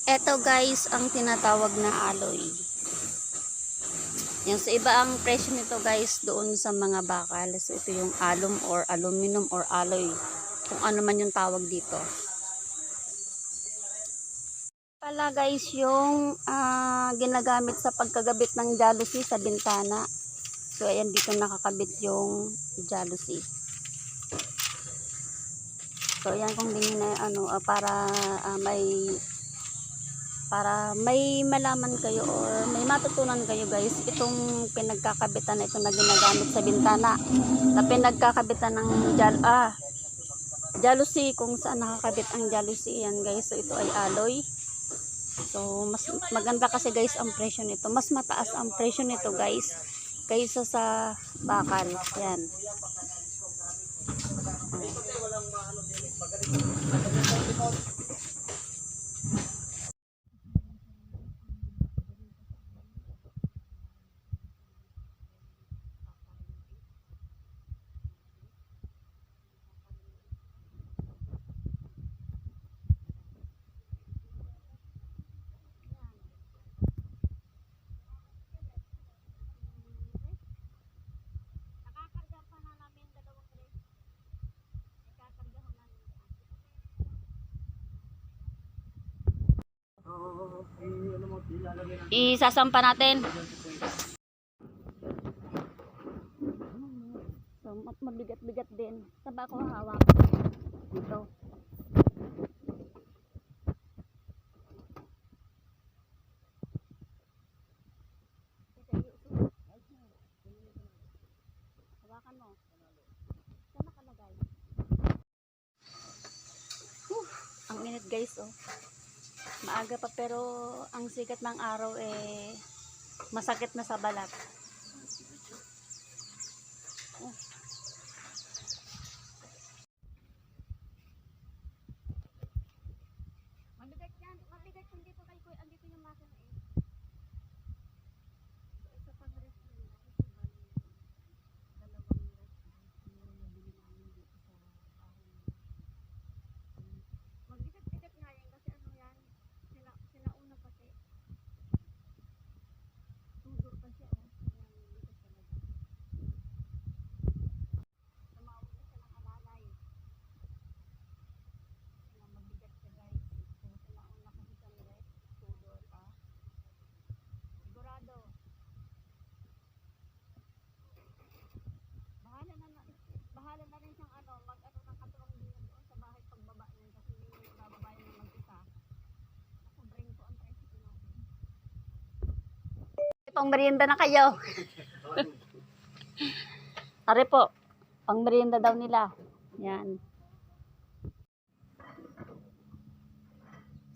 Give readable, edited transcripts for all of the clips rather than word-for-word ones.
Eto guys, ang tinatawag na alloy. Yan, sa iba ang presyo nito guys doon sa mga bakal. So ito yung alum or aluminum or alloy. Kung ano man yung tawag dito. Pala guys yung ginagamit sa pagkagabit ng jalousie sa bintana. So ayan, dito nakakabit yung jalousie. So ayan, kung hindi na para may malaman kayo or may matutunan kayo guys, itong pinagkakabitan na ito na ginagamit sa bintana, na pinagkakabitan ng jalousie, kung saan nakakabit ang jalousie yan guys. So ito ay alloy. So mas maganda kasi guys ang presyo nito, mas mataas ang presyo nito guys kaysa sa bakal. Yan. Isasampa natin. So, mabigat-bigat din. Saba ko hawak dito. Hawakan mo. Saan nakalagay? Ang init guys, oh. Maaga pa pero ang sikat ng araw masakit na sa balat. Mabigat yan. Mabigat kung dito kay Kuya. Andito yung makina eh. So, isa pang rest na yun. Dalawang rest na nabili namin dito sa bahay. Magbigat-bigat nga yan kasi ano yan. Sinauna kasi. Tudor pa siya oh. Bigat talaga. Tumawag na siya ng alalay. Kaya mabigat siya guys. So sinauna kasi siya nila. Tudor pa. Sigurado. Bahala na rin siyang mag-ano ng katulong din doon sa bahay pagbaba niyan kasi hindi mo bababayan ng mag-isa. Sobrang ko ang presyo natin. Pang merienda na kayo. Are po, pang merienda daw nila. Yan.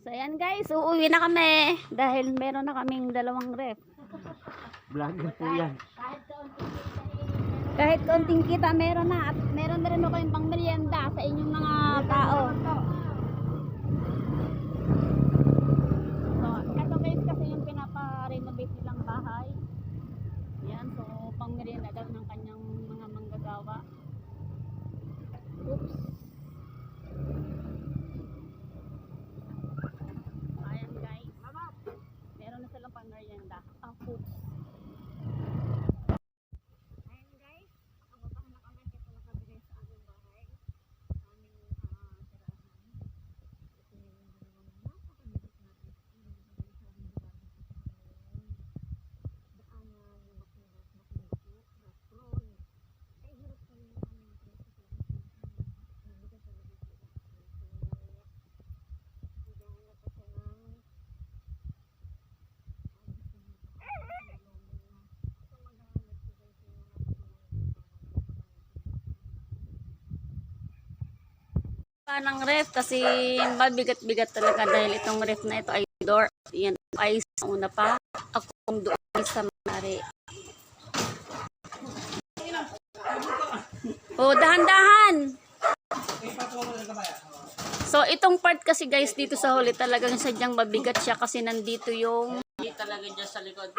So yan guys, uuwi na kami dahil meron na kaming dalawang ref. Vlogger po yan. Kahit konting kita meron na at meron na rin ako yung pang merienda sa inyong mga tao. So, ito guys kasi yung pinapa-renovate nilang bahay. Yan, so pang merienda daw ng kanyang mga manggagawa. Oops. Ayan guys. Meron na silang pang merienda. Foods. Ng ref kasi mabigat-bigat talaga dahil itong ref na ito ay door. Yan ay sa una pa. Ako doon sa mari. Oh, dahan-dahan. So itong part kasi guys dito sa huli talagang sadyang mabigat siya kasi nandito yung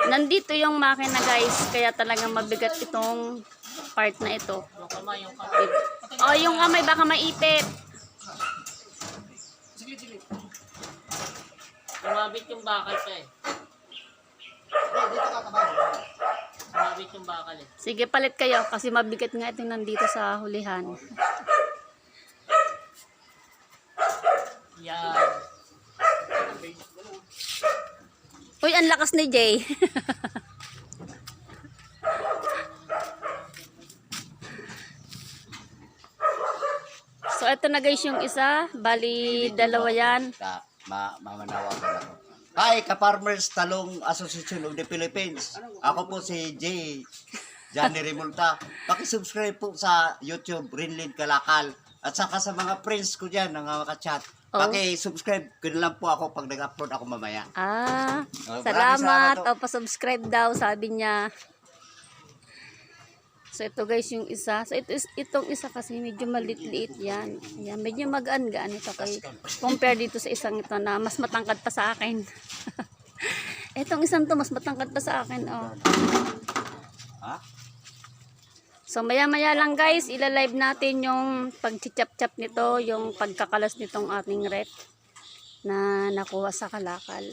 nandito yung makina guys, kaya talagang mabigat itong part na ito. Oh, yung kamay baka maipit. Sumabit yung bakal pa eh. Sumabit yung bakal eh. Sige, palit kayo kasi mabigat nga ito nandito sa hulihan. Yan. Uy, ang lakas ni Jay. So, ito na guys yung isa. Bali, dalawa yan. Mamanawagan ako. Hi, Ka-Farmers Talong Association of the Philippines. Ako po si Johnny Remulta. Paki-subscribe po sa YouTube, Rinlin Kalakal. At saka sa mga friends ko dyan, mga ka-chat. Oh. Paki-subscribe ko lang po ako pag nag-upload ako mamaya. Ah, Oh, salamat. maraming O, pa-subscribe daw, sabi niya. So, ito guys yung isa. So, itong isa kasi medyo maliit-liit yan. Ayan, medyo magaan-gaan ito kay compare dito sa isang ito na mas matangkad pa sa akin. Itong isang to mas matangkad pa sa akin. Oh. Ha? So, maya-maya lang guys, ilalive natin yung pag-chap-chap nito, yung pagkakalas nitong ating rep na nakuha sa kalakal.